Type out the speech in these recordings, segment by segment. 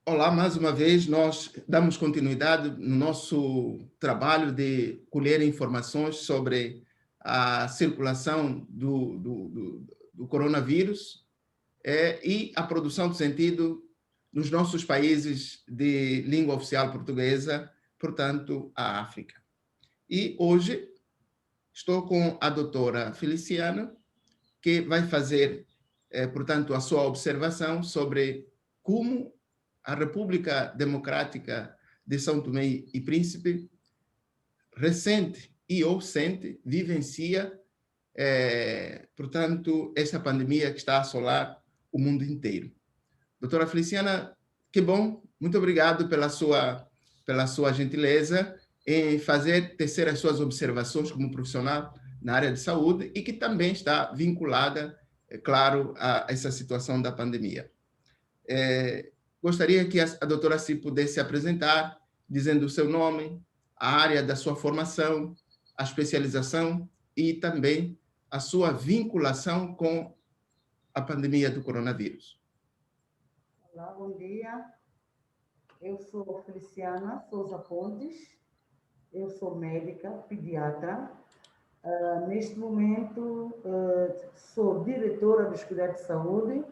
Olá, mais uma vez, nós damos continuidade no nosso trabalho de colher informações sobre a circulação do coronavírus e a produção de sentido nos nossos países de língua oficial portuguesa, portanto, a África. E hoje estou com a doutora Feliciana, que vai fazer, portanto, a sua observação sobre como a República Democrática de São Tomé e Príncipe ressente e ou sente, vivencia, portanto, essa pandemia que está a assolar o mundo inteiro. Doutora Feliciana, que bom, muito obrigado pela sua gentileza em tecer as suas observações como profissional na área de saúde e que também está vinculada, é claro, a essa situação da pandemia. Gostaria que a doutora se pudesse apresentar, dizendo o seu nome, a área da sua formação, a especialização e também a sua vinculação com a pandemia do coronavírus. Olá, bom dia. Eu sou Feliciana Souza Pontes, eu sou médica, pediatra. Neste momento, sou diretora dos cuidados de saúde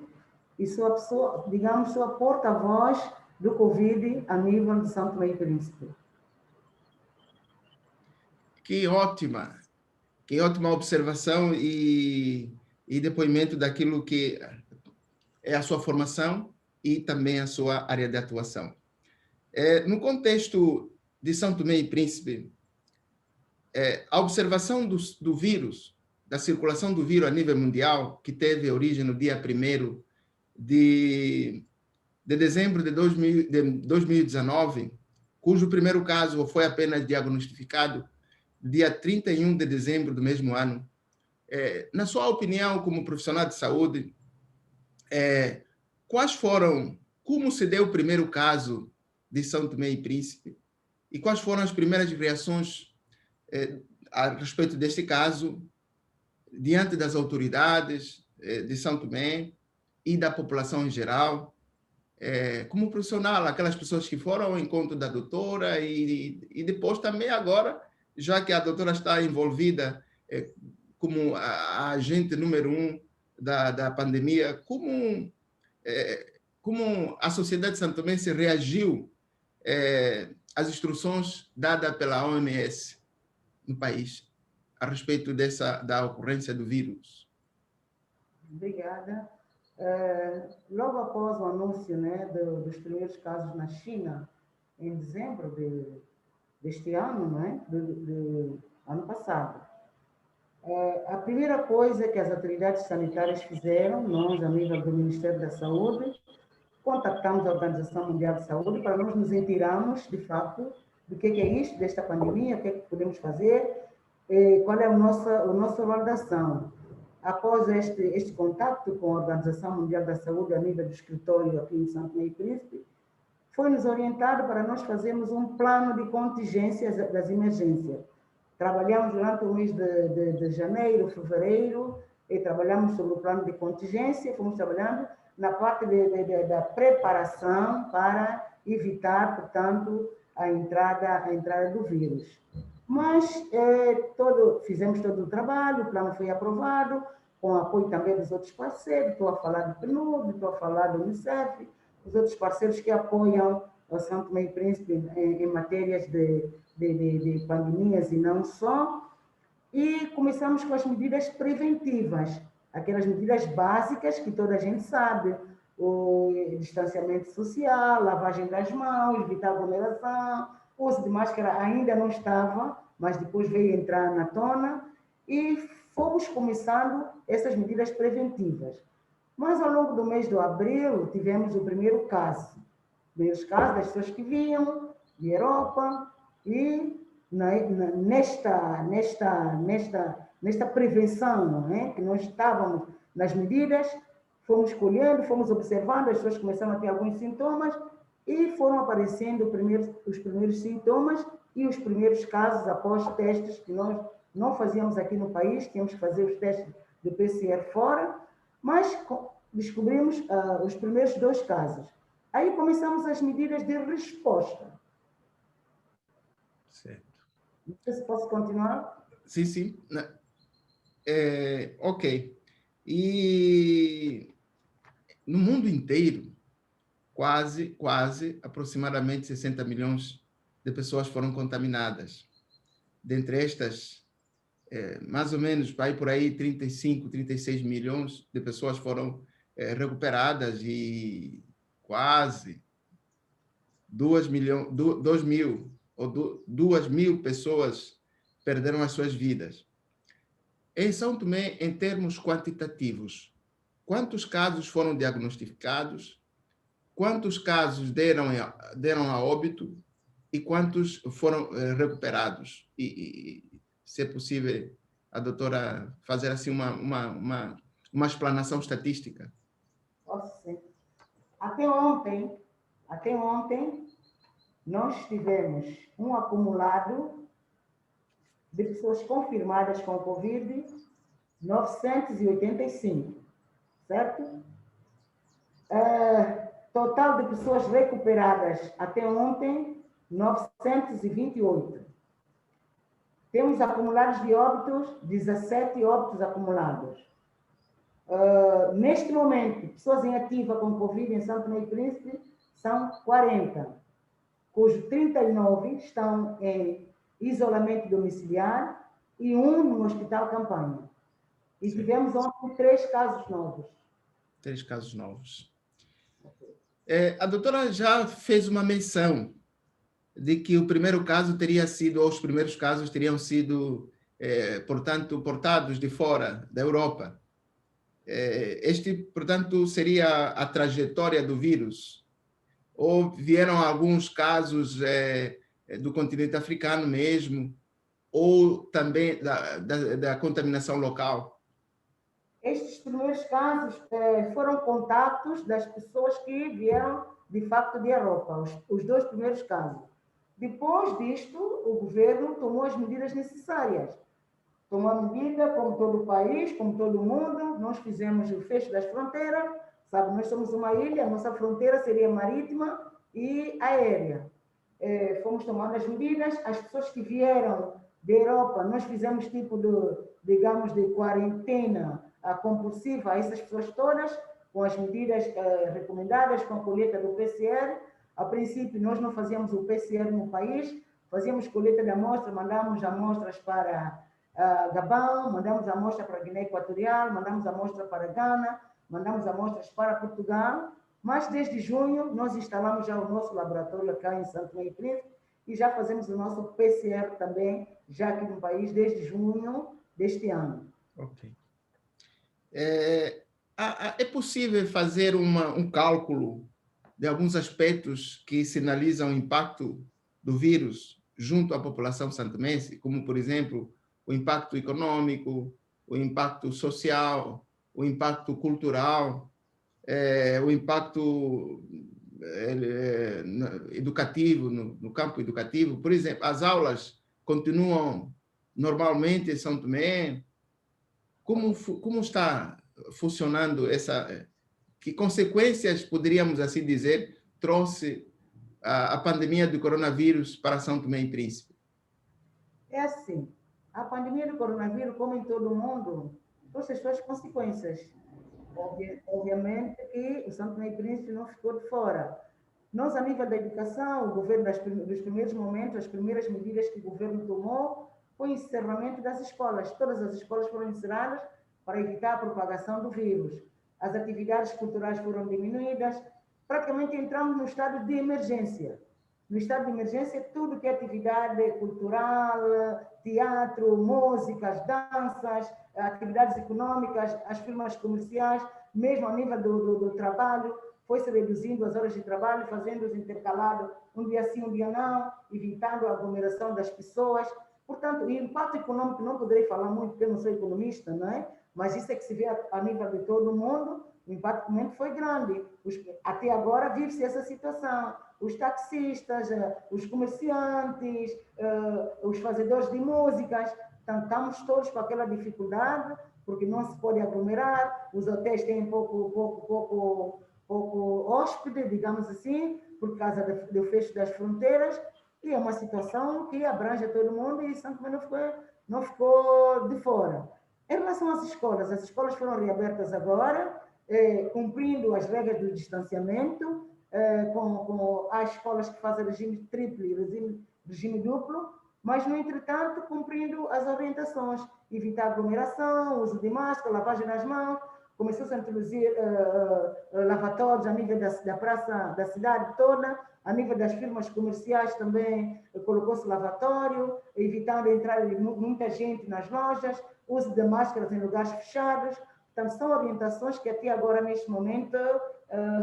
e sou a pessoa, digamos, sou a porta-voz do Covid a nível de São Tomé e Príncipe. Que ótima observação e depoimento daquilo que é a sua formação e também a sua área de atuação. No contexto de São Tomé e Príncipe, a observação do vírus, da circulação do vírus a nível mundial, que teve origem no dia 1º de dezembro de 2019, cujo primeiro caso foi apenas diagnosticado dia 31 de dezembro do mesmo ano. Na sua opinião, como profissional de saúde, como se deu o primeiro caso de São Tomé e Príncipe e quais foram as primeiras reações a respeito deste caso diante das autoridades de São Tomé e da população em geral, como profissional, aquelas pessoas que foram ao encontro da doutora e depois também agora, já que a doutora está envolvida como a agente número 1 da pandemia, como a sociedade de São Tomé se reagiu às instruções dadas pela OMS no país a respeito da ocorrência do vírus? Obrigada. Logo após o anúncio, né, dos primeiros casos na China, em dezembro deste ano, né, do ano passado, a primeira coisa que as autoridades sanitárias fizeram, nós, a nível do Ministério da Saúde, contactamos a Organização Mundial de Saúde para nós nos inteirarmos, de fato, do que é isto, desta pandemia, o que é que podemos fazer, qual é a nossa rol de ação. Após este contato com a Organização Mundial da Saúde a nível do escritório aqui em São Tomé e Príncipe, foi-nos orientado para nós fazermos um plano de contingências das emergências. Trabalhamos durante o mês de janeiro, fevereiro, e trabalhamos sobre o plano de contingência, fomos trabalhando na parte da preparação para evitar, portanto, a entrada do vírus. Mas fizemos todo o trabalho, o plano foi aprovado, com o apoio também dos outros parceiros, estou a falar do PNUD, estou a falar do Unicef, os outros parceiros que apoiam o São Tomé e Príncipe em matérias de pandemias e não só, e começamos com as medidas preventivas, aquelas medidas básicas que toda a gente sabe, o distanciamento social, lavagem das mãos, evitar aglomeração, o uso de máscara ainda não estava, mas depois veio entrar na tona, e fomos começando essas medidas preventivas. Mas ao longo do mês de abril, tivemos o primeiro caso. Primeiros casos das pessoas que vinham de Europa, e nesta prevenção, né, que nós estávamos nas medidas, fomos colhendo, fomos observando, as pessoas começaram a ter alguns sintomas e foram aparecendo os primeiros sintomas e os primeiros casos após testes que nós não fazíamos aqui no país, tínhamos que fazer os testes de PCR fora, mas descobrimos os primeiros 2 casos. Aí começamos as medidas de resposta. Certo. Não sei se posso continuar. Sim, sim. Ok. E no mundo inteiro, quase, aproximadamente 60 milhões de pessoas foram contaminadas. Dentre estas, mais ou menos, vai por aí 35, 36 milhões de pessoas foram recuperadas e quase 2 mil ou 2 mil pessoas perderam as suas vidas. Em São Tomé, em termos quantitativos, quantos casos foram diagnosticados, quantos casos deram a óbito e quantos foram recuperados? Se é possível, a doutora fazer assim uma explanação estatística. Posso sim. Até ontem, nós tivemos um acumulado de pessoas confirmadas com Covid, 985, certo? Total de pessoas recuperadas até ontem, 928. Temos acumulados de óbitos, 17 óbitos acumulados. Neste momento, pessoas em ativa com Covid em São Tomé e Príncipe são 40, cujos 39 estão em isolamento domiciliar e um no hospital campanha. E Sim. tivemos ontem 3 casos novos. 3 casos novos. A doutora já fez uma menção de que o primeiro caso teria sido, ou os primeiros casos teriam sido, portanto, portados de fora da Europa. Este, portanto, seria a trajetória do vírus? Ou vieram alguns casos do continente africano mesmo, ou também da contaminação local? Estes primeiros casos foram contatos das pessoas que vieram, de facto, da Europa, os 2 primeiros casos. Depois disto, o governo tomou as medidas necessárias. Tomou a medida, como todo o país, como todo o mundo, nós fizemos o fecho das fronteiras, sabe, nós somos uma ilha, a nossa fronteira seria marítima e aérea. Fomos tomando as medidas, as pessoas que vieram da Europa, nós fizemos tipo de, digamos, de quarentena compulsiva a essas pessoas todas, com as medidas recomendadas, com a colheita do PCR. A princípio, nós não fazíamos o PCR no país, fazíamos colheita de amostra, mandávamos amostras para Gabão, mandamos amostra para Guiné Equatorial, mandamos amostra para Gana, mandamos amostras para Portugal, mas desde junho nós instalamos já o nosso laboratório cá em São Tomé e Príncipe e já fazemos o nosso PCR também, já aqui no país, desde junho deste ano. Ok. É possível fazer um cálculo de alguns aspectos que sinalizam o impacto do vírus junto à população santomense, como, por exemplo, o impacto econômico, o impacto social, o impacto cultural, o impacto educativo, no campo educativo? Por exemplo, as aulas continuam normalmente em São Tomé? Como está funcionando essa... Que consequências, poderíamos assim dizer, trouxe a pandemia do coronavírus para São Tomé e Príncipe? É assim, a pandemia do coronavírus, como em todo o mundo, trouxe as suas consequências. Obviamente que o São Tomé e Príncipe não ficou de fora. Nós, a nível da educação, o governo, dos primeiros momentos, as primeiras medidas que o governo tomou foi o encerramento das escolas. Todas as escolas foram encerradas para evitar a propagação do vírus. As atividades culturais foram diminuídas. Praticamente entramos no estado de emergência. No estado de emergência, tudo que é atividade cultural, teatro, músicas, danças, atividades econômicas, as firmas comerciais, mesmo a nível do trabalho, foi-se reduzindo as horas de trabalho, fazendo-os intercalados, um dia sim, um dia não, evitando a aglomeração das pessoas. Portanto, o impacto econômico não poderei falar muito, porque eu não sou economista, não é? Mas isso é que se vê a nível de todo o mundo, o impacto econômico foi grande. Até agora vive-se essa situação. Os taxistas, os comerciantes, os fazedores de músicas, estamos todos com aquela dificuldade, porque não se pode aglomerar, os hotéis têm pouco hóspede, digamos assim, por causa do fecho das fronteiras, e é uma situação que abrange todo mundo e Santo Tomé não ficou de fora. Em relação às escolas foram reabertas agora, cumprindo as regras do distanciamento, há escolas que fazem regime triplo e regime duplo, mas, no entretanto, cumprindo as orientações, evitar aglomeração, uso de máscara, lavagem das mãos, começou-se a introduzir lavatórios a nível da praça da cidade toda, a nível das firmas comerciais também colocou-se lavatório, evitando entrar muita gente nas lojas, uso de máscaras em lugares fechados. Portanto, são orientações que até agora, neste momento,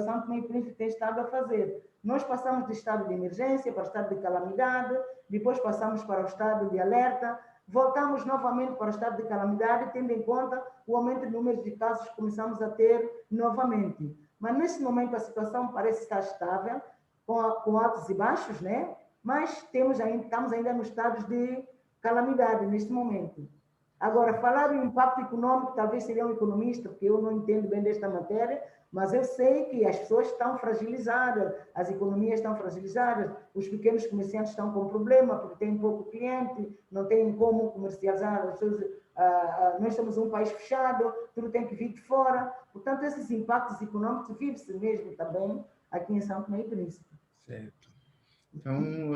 Santo Tomé e Príncipe tem estado a fazer. Nós passamos de estado de emergência para o estado de calamidade, depois passamos para o estado de alerta, voltamos novamente para o estado de calamidade, tendo em conta o aumento de números de casos que começamos a ter novamente. Mas, nesse momento, a situação parece estar estável, com altos e baixos, né? Mas estamos ainda nos estados de calamidade neste momento. Agora, falar em impacto econômico, talvez seria um economista, porque eu não entendo bem desta matéria, mas eu sei que as pessoas estão fragilizadas, as economias estão fragilizadas, os pequenos comerciantes estão com problema, porque têm pouco cliente, não têm como comercializar as suas. Nós somos um país fechado, tudo tem que vir de fora. Portanto, esses impactos econômicos vivem-se mesmo também aqui em São Tomé e Príncipe. Certo. Então,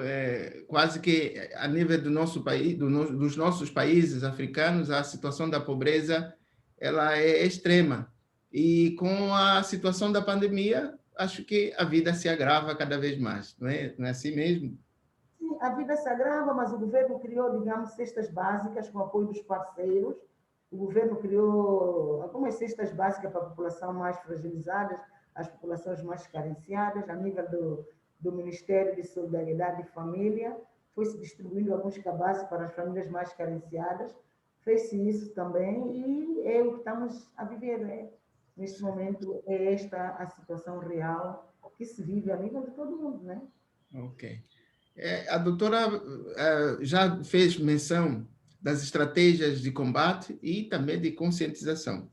quase que a nível do nosso país, dos nossos países africanos, a situação da pobreza ela é extrema. E com a situação da pandemia, acho que a vida se agrava cada vez mais, não é assim mesmo? Sim, a vida se agrava, mas o governo criou, digamos, cestas básicas com apoio dos parceiros. O governo criou algumas cestas básicas para a população mais fragilizada, as populações mais carenciadas, a nível do Ministério de Solidariedade e Família. Foi-se distribuindo alguns cabazes para as famílias mais carenciadas. Fez-se isso também e é o que estamos a viver, né? Neste momento, é esta a situação real que se vive a nível de todo mundo, né? Ok. A doutora já fez menção das estratégias de combate e também de conscientização,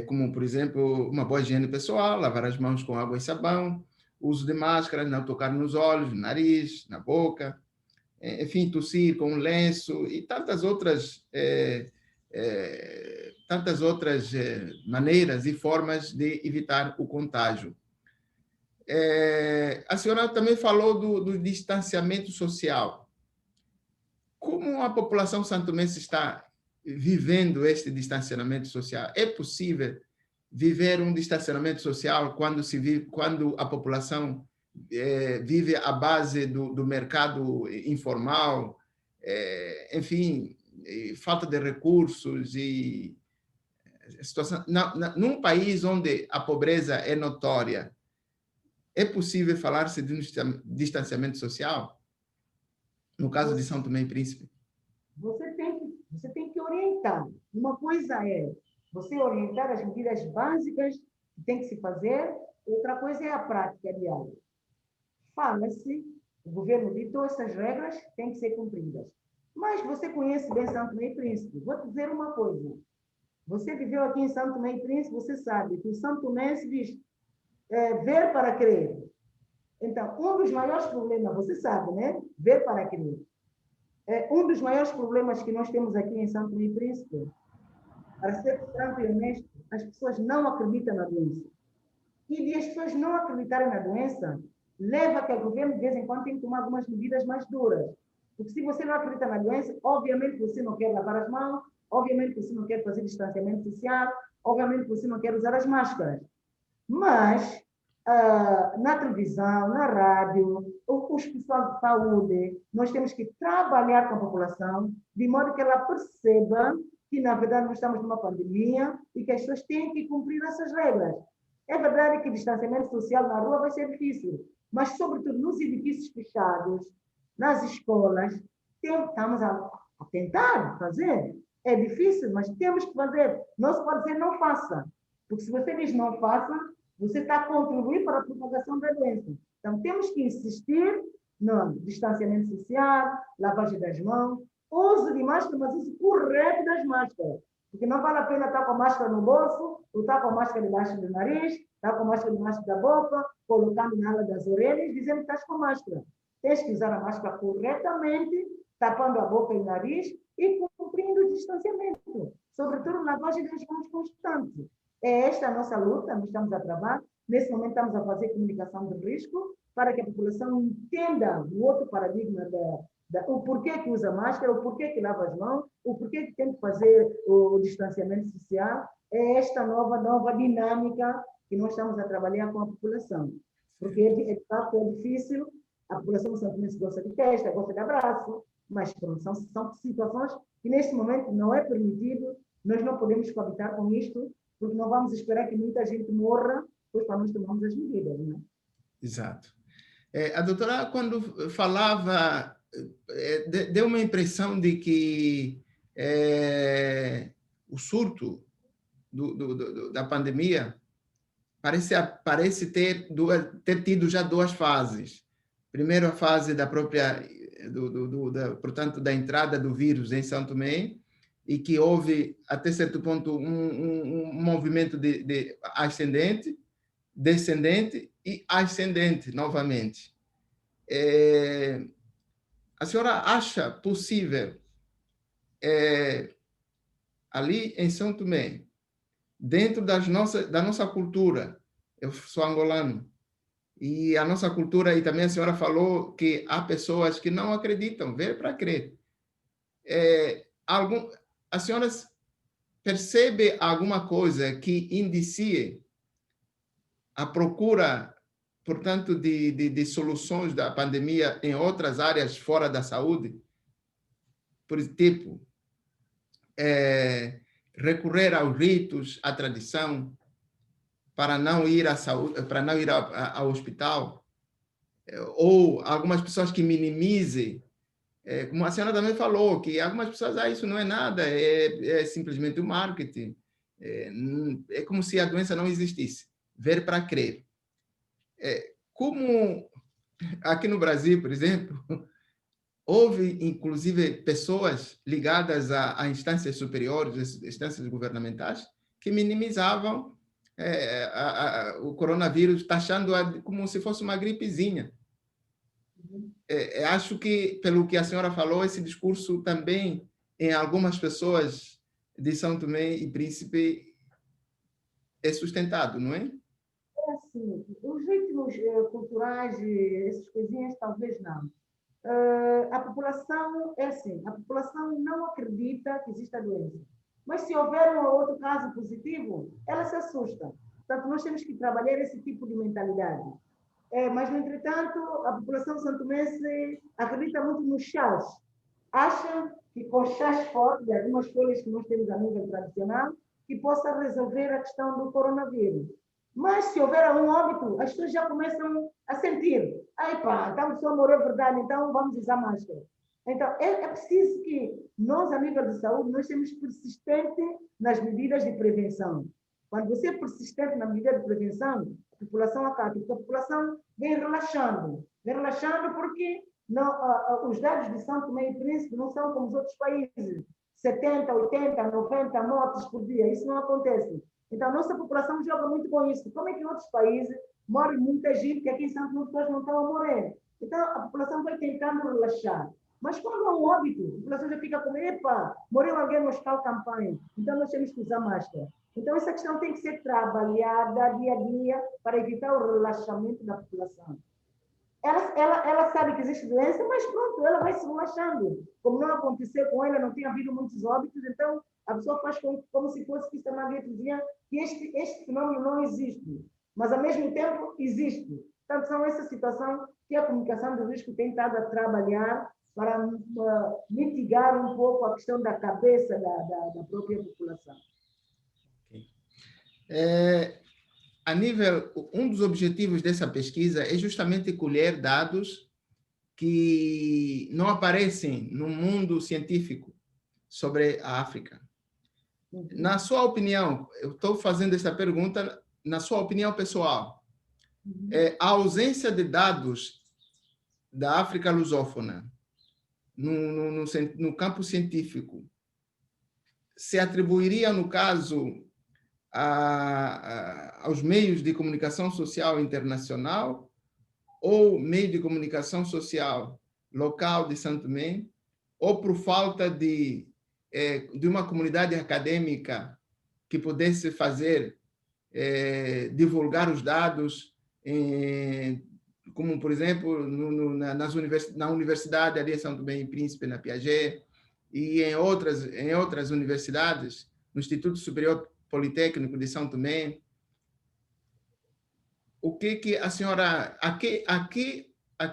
como, por exemplo, uma boa higiene pessoal, lavar as mãos com água e sabão, uso de máscaras, não tocar nos olhos, no nariz, na boca, enfim, tossir com um lenço e tantas outras maneiras e formas de evitar o contágio. A senhora também falou do distanciamento social. Como a população santomense está vivendo este distanciamento social? É possível viver um distanciamento social quando a população vive à base do mercado informal, enfim, falta de recursos e situação. Num país onde a pobreza é notória, é possível falar-se de um distanciamento social? No caso de São Tomé e Príncipe? Você tem que orientar. Uma coisa é você orientar as medidas básicas que tem que se fazer, outra coisa é a prática diária. Fala-se, o governo ditou essas regras, têm que ser cumpridas. Mas você conhece bem São Tomé e Príncipe. Vou te dizer uma coisa. Você viveu aqui em São Tomé e Príncipe, você sabe que o São Tomé se diz ver para crer. Então, um dos maiores problemas, você sabe, né? Ver para crer. Um dos maiores problemas que nós temos aqui em São Tomé e Príncipe, para ser franco e honesto, as pessoas não acreditam na doença. E de as pessoas não acreditarem na doença, leva que o governo, de vez em quando, tem que tomar algumas medidas mais duras. Porque se você não acredita na doença, obviamente você não quer lavar as mãos, obviamente você não quer fazer distanciamento social, obviamente você não quer usar as máscaras. Mas, na televisão, na rádio, os pessoal de saúde, nós temos que trabalhar com a população de modo que ela perceba que, na verdade, nós estamos numa pandemia e que as pessoas têm que cumprir essas regras. É verdade que o distanciamento social na rua vai ser difícil, mas, sobretudo, nos edifícios fechados, nas escolas, estamos a tentar fazer. É difícil, mas temos que fazer. Não se pode dizer não faça, porque se você diz não faça, você está a contribuir para a propagação da doença. Então, temos que insistir no distanciamento social, lavagem das mãos, uso de máscara, mas uso correto das máscaras. Porque não vale a pena estar com a máscara no bolso, ou estar com a máscara debaixo do nariz, Está com máscara debaixo da boca, colocando na ala das orelhas, dizendo que estás com máscara. Tens que usar a máscara corretamente, tapando a boca e o nariz e cumprindo o distanciamento. Sobretudo, lavagem das mãos constante. É esta a nossa luta, nós estamos a trabalhar. Nesse momento, estamos a fazer comunicação de risco para que a população entenda o outro paradigma o porquê que usa máscara, o porquê que lava as mãos, o porquê que tem que fazer o distanciamento social. É esta nova dinâmica que nós estamos a trabalhar com a população. Porque, de fato, é difícil. A população de São Tomé gosta de festa, gosta de abraço, mas são situações que, neste momento, não é permitido. Nós não podemos coabitar com isto, porque não vamos esperar que muita gente morra, pois para nós tomamos as medidas, não é? Exato. A doutora, quando falava, deu uma impressão de que o surto da pandemia parece ter tido já duas fases. Primeiro, a fase da própria, portanto, da entrada do vírus em São Tomé, e que houve, até certo ponto, um movimento de ascendente, descendente e ascendente novamente. A senhora acha possível, ali em São Tomé, dentro da nossa cultura, eu sou angolano, e a nossa cultura, e também a senhora falou que há pessoas que não acreditam, ver para crer. A senhora percebe alguma coisa que indicie a procura, portanto, de soluções da pandemia em outras áreas fora da saúde? Por tipo, recorrer aos ritos, à tradição, para não ir à saúde, para não ir ao hospital, ou algumas pessoas que minimizem, como a senhora também falou, que algumas pessoas, isso não é nada, é simplesmente o marketing, é como se a doença não existisse. Ver para crer. Como aqui no Brasil, por exemplo, houve, inclusive, pessoas ligadas a instâncias superiores, instâncias governamentais, que minimizavam o coronavírus, taxando-a como se fosse uma gripezinha. Acho que, pelo que a senhora falou, esse discurso também, em algumas pessoas de São Tomé e Príncipe, é sustentado, não é? É assim, os ritmos culturais, essas coisinhas, talvez não. A população, é assim, a população não acredita que exista doença. Mas se houver um ou outro caso positivo, ela se assusta. Portanto, nós temos que trabalhar esse tipo de mentalidade. Mas, no entretanto, a população santomense acredita muito nos chás. Acha que com chás fortes, algumas folhas que nós temos a nível tradicional, que possa resolver a questão do coronavírus. Mas, se houver um óbito, as pessoas já começam a sentir. Ai pá, estamos só a morrer, verdade, então vamos usar máscara. Então, é preciso que nós, a nível de saúde, nós sejamos persistentes nas medidas de prevenção. Quando você é persistente na medida de prevenção, a população acata, porque a população vem relaxando porque não, os dados de São Tomé e Príncipe não são como os outros países, 70, 80, 90 mortes por dia, isso não acontece. Então, a nossa população joga muito com isso. Como é que em outros países morre muita gente que aqui em São Tomé pessoas não estão a morrer? Então, a população vai tentando relaxar. Mas quando há um óbito, a população já fica com, epa, morreu alguém no hospital campanha, então nós temos que usar máscara. Então, essa questão tem que ser trabalhada dia a dia para evitar o relaxamento da população. Ela sabe que existe doença, mas pronto, ela vai se relaxando. Como não aconteceu com ela, não tem havido muitos óbitos, então a pessoa faz como se fosse que isto é uma gripezinha, que este fenômeno não existe. Mas, ao mesmo tempo, existe. Portanto, são essa situação que a comunicação do risco tem estado a trabalhar para mitigar um pouco a questão da cabeça da própria população. A nível, um dos objetivos dessa pesquisa é justamente colher dados que não aparecem no mundo científico sobre a África. Na sua opinião, eu estou fazendo essa pergunta, na sua opinião pessoal, a ausência de dados da África lusófona no campo científico se atribuiria, no caso, aos meios de comunicação social internacional ou meio de comunicação social local de São Tomé, ou por falta de uma comunidade acadêmica que pudesse fazer, divulgar os dados, como, por exemplo, na Universidade ali de São Tomé e Príncipe, na Piaget, e em outras universidades, no Instituto Superior Politécnico de São Tomé. O que a senhora, a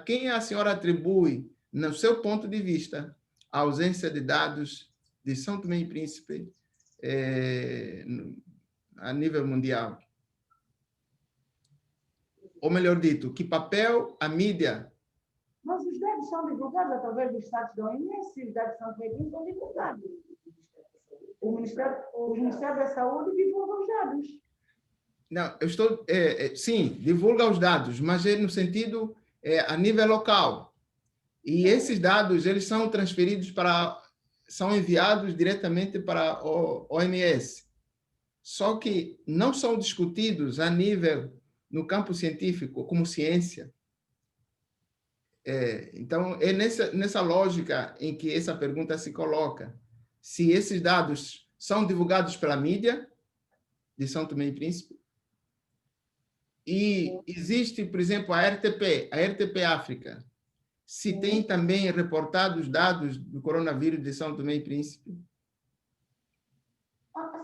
quem a senhora atribui, no seu ponto de vista, a ausência de dados de São Tomé e Príncipe a nível mundial? Ou melhor dito, que papel a mídia... Mas os dados são divulgados através dos sites da OMS, os dados de São Tomé e Príncipe são divulgados. O Ministério da Saúde divulga os dados. Não, eu estou... sim, divulga os dados, mas é no sentido a nível local. E esses dados, eles são transferidos são enviados diretamente para o OMS. Só que não são discutidos a nível, no campo científico, como ciência. Então, é nessa lógica em que essa pergunta se coloca. Se esses dados são divulgados pela mídia de São Tomé e Príncipe, e existe, por exemplo, a RTP África, se tem também reportado os dados do coronavírus de São Tomé e Príncipe?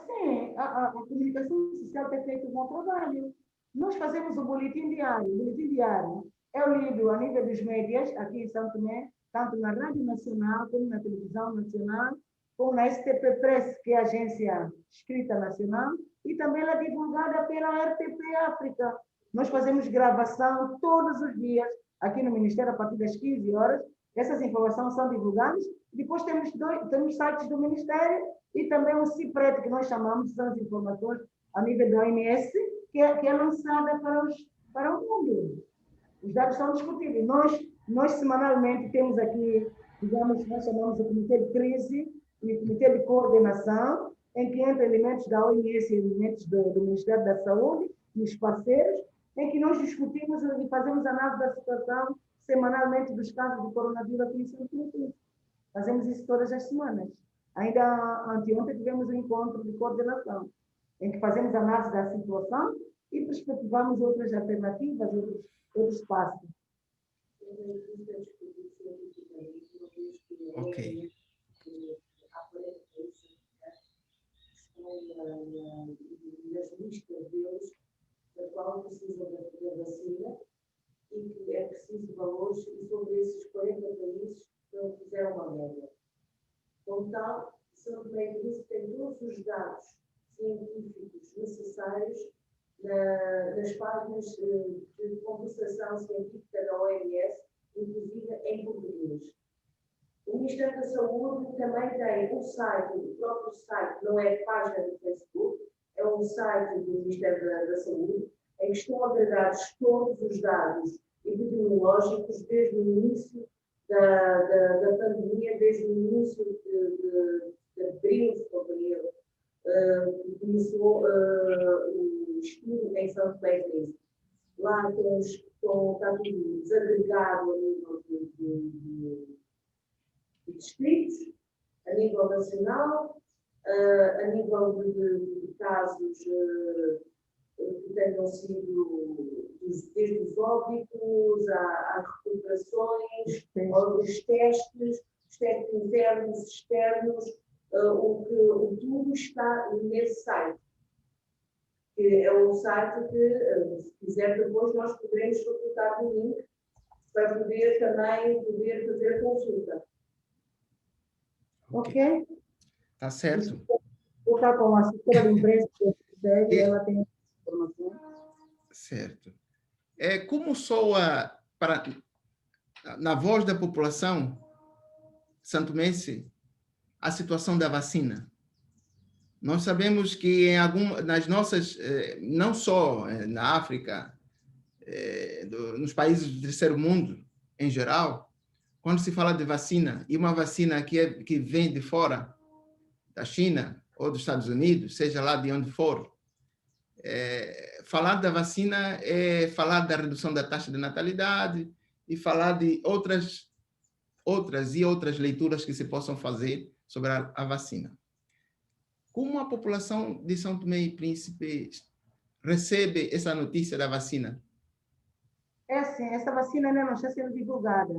Sim, a comunicação social tem feito um bom trabalho. Nós fazemos o boletim diário. O boletim diário é lido a nível dos médias, aqui em São Tomé, tanto na Rádio Nacional, como na Televisão Nacional, como na STP Press, que é a agência escrita nacional, e também ela é divulgada pela RTP África. Nós fazemos gravação todos os dias aqui no Ministério, a partir das 15 horas. Essas informações são divulgadas. Depois temos sites do Ministério e também o CIPRET, que nós chamamos, são as informações a nível da OMS, que é lançada para o mundo. Os dados são discutíveis. Nós semanalmente temos aqui, digamos, nós chamamos o Comitê de Crise e o Comitê de Coordenação, em que entram elementos da OMS e elementos do Ministério da Saúde e os parceiros, em que nós discutimos e fazemos análise da situação semanalmente dos casos de coronavírus aqui em São Tomé. Fazemos isso todas as semanas. Ainda anteontem tivemos um encontro de coordenação, em que fazemos análise da situação e perspectivamos outras alternativas, outros passos. Ok. Nas listas deles, da qual precisam da vacina e que é preciso valores, e sobre esses 40 países que não fizeram uma média. Como tal, São Tomé e Príncipe tem todos os dados científicos necessários nas páginas de conversação científica da OMS, inclusive em português. O Ministério da Saúde também tem um site, o próprio site, não é página do Facebook, é um site do Ministério da Saúde, em que estão agregados todos os dados epidemiológicos desde o início da pandemia, desde o início de abril, se não me engano, que começou o estudo em São Tomé e Príncipe. Lá está tudo desagregado a nível de distritos, a nível nacional, a nível de casos que tenham sido desde os óbitos, a recuperações, aos testes internos, externos, o tudo está nesse site. Que é um site que, se quiser, depois nós poderemos facultar o link para poder também fazer a consulta. Ok? Tá certo. Vou estar com a assessora de imprensa e ela tem informação. Certo. Como soa na voz da população santomense a situação da vacina? Nós sabemos que nas nossas, não só na África, nos países do terceiro mundo em geral, quando se fala de vacina, e uma vacina que vem de fora, da China ou dos Estados Unidos, seja lá de onde for, falar da vacina é falar da redução da taxa de natalidade e falar de outras leituras que se possam fazer sobre a vacina. Como a população de São Tomé e Príncipe recebe essa notícia da vacina? É assim, essa vacina ainda não está sendo divulgada.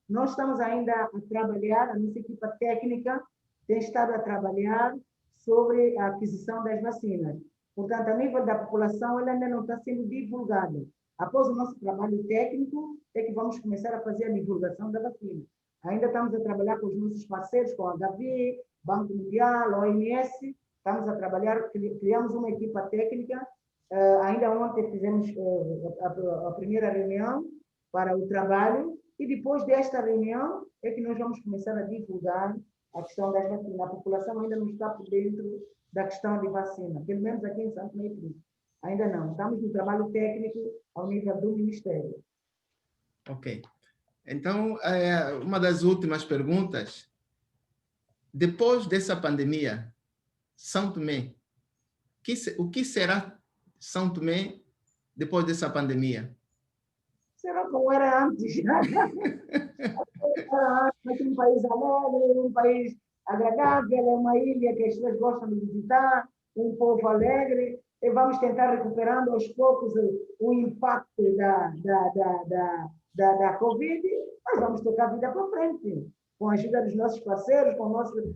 Nós estamos ainda a trabalhar, a nossa equipa técnica tem estado a trabalhar sobre a aquisição das vacinas. Portanto, a nível da população, ela ainda não está sendo divulgada. Após o nosso trabalho técnico, é que vamos começar a fazer a divulgação da vacina. Ainda estamos a trabalhar com os nossos parceiros, com a Gavi, Banco Mundial, OMS, estamos a trabalhar, criamos uma equipa técnica. Ainda ontem fizemos a primeira reunião para o trabalho e depois desta reunião é que nós vamos começar a divulgar a questão das vacinas. A população ainda não está por dentro da questão de vacina, pelo menos aqui em São Tomé e Príncipe. Ainda não. Estamos no trabalho técnico ao nível do Ministério. Ok. Então, uma das últimas perguntas. Depois dessa pandemia, São Tomé, o que será São Tomé depois dessa pandemia? Será como era antes. Mas um país alegre, um país agradável, é uma ilha que as pessoas gostam de visitar, um povo alegre, e vamos tentar recuperando aos poucos o impacto da Covid, mas vamos tocar a vida para frente. Com a ajuda dos nossos parceiros, com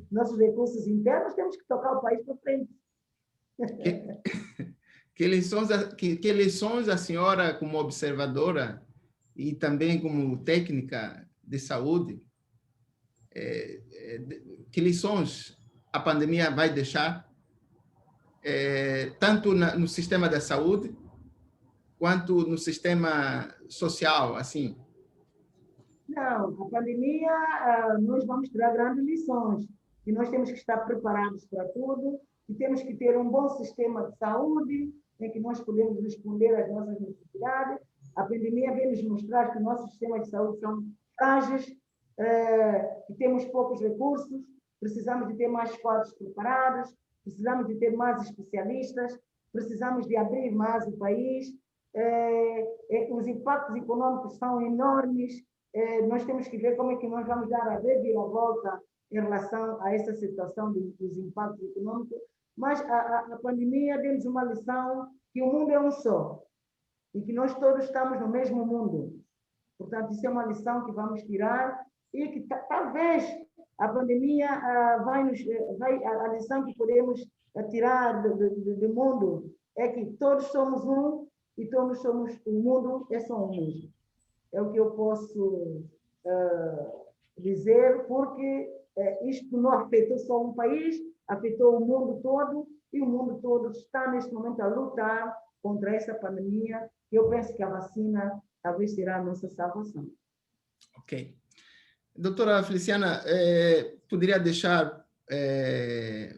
nossos recursos internos, temos que tocar o país para frente. Que lições a senhora, como observadora e também como técnica de saúde, que lições a pandemia vai deixar, tanto no sistema da saúde, quanto no sistema social, assim? Não, a pandemia, nós vamos tirar grandes lições, e nós temos que estar preparados para tudo, e temos que ter um bom sistema de saúde, em que nós podemos responder às nossas necessidades. A pandemia veio nos mostrar que nossos sistemas de saúde são frágeis, que temos poucos recursos, precisamos de ter mais quadros preparados, precisamos de ter mais especialistas, precisamos de abrir mais o país. Os impactos econômicos são enormes, nós temos que ver como é que nós vamos dar a reviravolta em relação a essa situação dos impactos econômicos, mas a pandemia deu-nos uma lição que o mundo é um só e que nós todos estamos no mesmo mundo. Portanto, isso é uma lição que vamos tirar e que talvez a pandemia a lição que podemos tirar do mundo é que todos somos um e todos somos, o mundo é só um mesmo. É o que eu posso dizer, porque isto não afetou só um país, afetou o mundo todo, e o mundo todo está neste momento a lutar contra essa pandemia, e eu penso que a vacina talvez será a nossa salvação. Ok. Doutora Feliciana, poderia deixar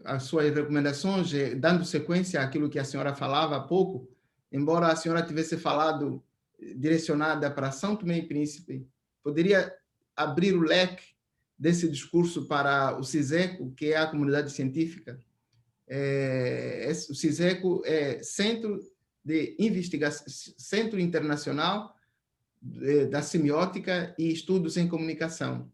as suas recomendações, dando sequência àquilo que a senhora falava há pouco, embora a senhora tivesse falado direcionada para São Tomé e Príncipe, poderia abrir o leque desse discurso para o CISECO, que é a comunidade científica? O CISECO é Centro de Investigação, Centro Internacional da Semiótica e Estudos em Comunicação,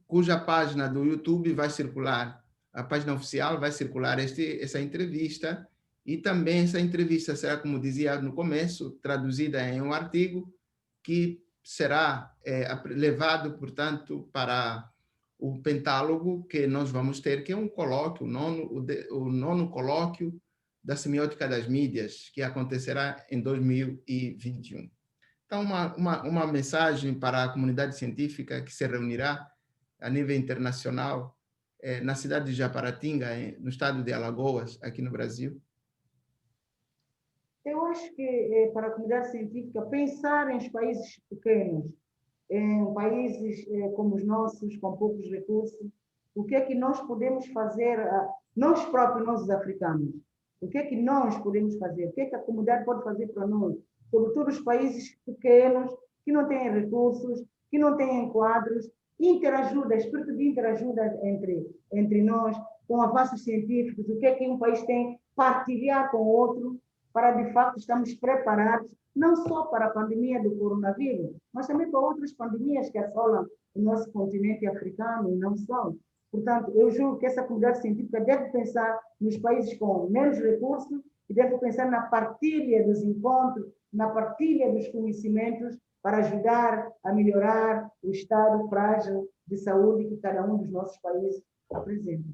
cuja página do YouTube vai circular, a página oficial vai circular essa entrevista, e também essa entrevista será, como dizia no começo, traduzida em um artigo que será levado, portanto, para o pentálogo que nós vamos ter, que é um colóquio, o nono colóquio da semiótica das mídias, que acontecerá em 2021. Então, uma mensagem para a comunidade científica que se reunirá a nível internacional na cidade de Japaratinga, no estado de Alagoas, aqui no Brasil. Eu acho que para a comunidade científica pensar em países pequenos, em países como os nossos, com poucos recursos, o que é que nós podemos fazer, nós próprios, nós os africanos, o que é que nós podemos fazer, o que é que a comunidade pode fazer para nós, sobretudo os países pequenos, que não têm recursos, que não têm quadros, interajuda, espírito de interajuda entre nós, com avanços científicos, o que é que um país tem partilhar com o outro, para de facto estarmos preparados, não só para a pandemia do coronavírus, mas também para outras pandemias que assolam o nosso continente africano e não só. Portanto, eu julgo que essa comunidade científica deve pensar nos países com menos recursos e deve pensar na partilha dos encontros, na partilha dos conhecimentos para ajudar a melhorar o estado frágil de saúde que cada um dos nossos países apresenta.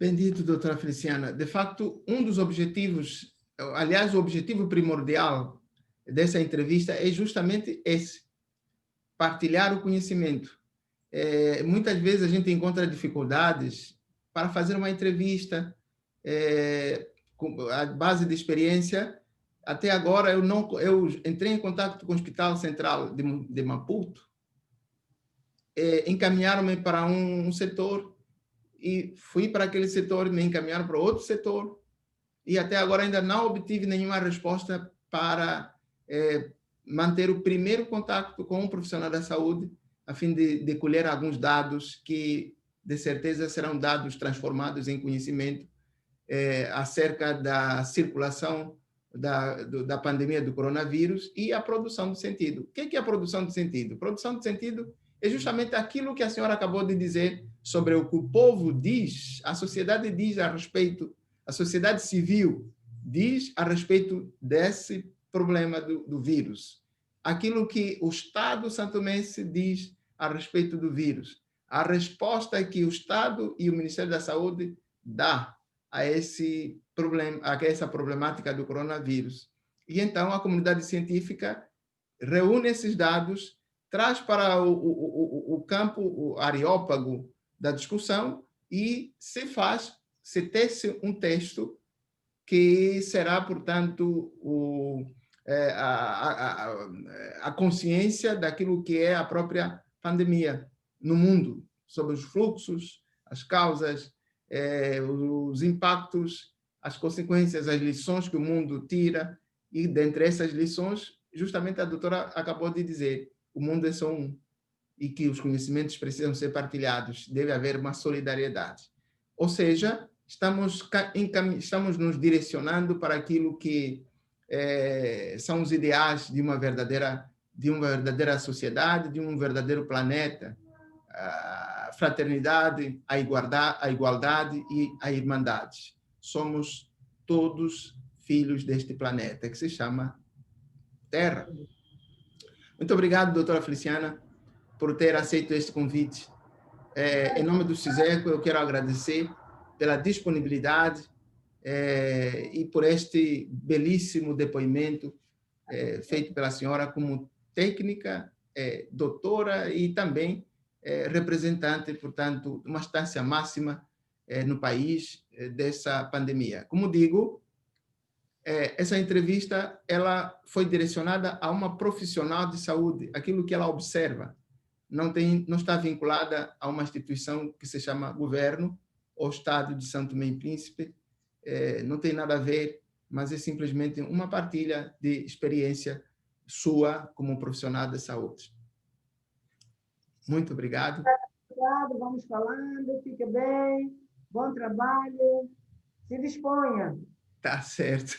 Bendito, doutora Feliciana. De facto, um dos objetivos, aliás, o objetivo primordial dessa entrevista é justamente esse, partilhar o conhecimento. Muitas vezes a gente encontra dificuldades para fazer uma entrevista, com a base de experiência. Até agora, eu entrei em contato com o Hospital Central de Maputo, encaminharam-me para um setor, e fui para aquele setor, me encaminharam para outro setor, e até agora ainda não obtive nenhuma resposta para manter o primeiro contato com um profissional da saúde, a fim de colher alguns dados que, de certeza, serão dados transformados em conhecimento acerca da circulação da pandemia do coronavírus e a produção do sentido. O que é a produção do sentido? Produção do sentido é justamente aquilo que a senhora acabou de dizer sobre o que o povo diz, a sociedade diz a respeito, a sociedade civil diz a respeito desse problema do vírus. Aquilo que o Estado santomense diz a respeito do vírus. A resposta que o Estado e o Ministério da Saúde dá a esse problema, a essa problemática do coronavírus. E então a comunidade científica reúne esses dados, traz para o campo, o areópago da discussão e se tece um texto que será, portanto, a consciência daquilo que é a própria pandemia no mundo, sobre os fluxos, as causas, os impactos, as consequências, as lições que o mundo tira, e dentre essas lições, justamente a doutora acabou de dizer, o mundo é só um, e que os conhecimentos precisam ser partilhados, deve haver uma solidariedade. Ou seja, estamos nos direcionando para aquilo que são os ideais de uma verdadeira sociedade, de um verdadeiro planeta, a fraternidade, a igualdade e a irmandade. Somos todos filhos deste planeta, que se chama Terra. Muito obrigado, doutora Feliciana, por ter aceito este convite. Em nome do CISECO, eu quero agradecer pela disponibilidade e por este belíssimo depoimento feito pela senhora como técnica, doutora e também representante, portanto, de uma instância máxima no país dessa pandemia. Como digo, essa entrevista ela foi direcionada a uma profissional de saúde, aquilo que ela observa. Não está vinculada a uma instituição que se chama governo ou Estado de São Tomé e Príncipe, não tem nada a ver, mas é simplesmente uma partilha de experiência sua como profissional de saúde. Muito obrigado. Obrigado, vamos falando, fique bem, bom trabalho, se disponha. Tá certo.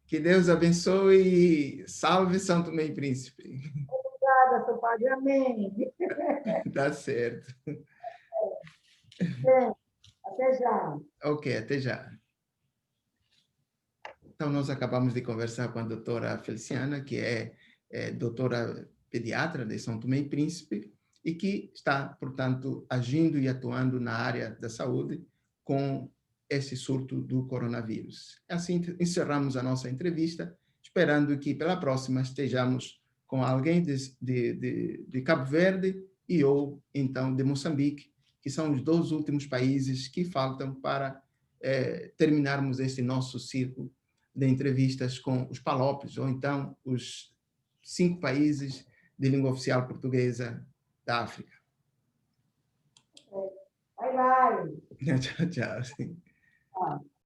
Que Deus abençoe e salve São Tomé e Príncipe. Obrigada, seu padre. Amém. Tá certo. Bem, até já. Ok, até já. Então, nós acabamos de conversar com a doutora Feliciana, que é doutora pediatra de São Tomé e Príncipe, e que está, portanto, agindo e atuando na área da saúde com esse surto do coronavírus. Assim, encerramos a nossa entrevista, esperando que pela próxima estejamos com alguém de Cabo Verde e ou, então, de Moçambique, que são os 2 últimos países que faltam para terminarmos esse nosso ciclo de entrevistas com os PALOPs, ou então os 5 países de língua oficial portuguesa da África. Bye, bye. Tchau, tchau.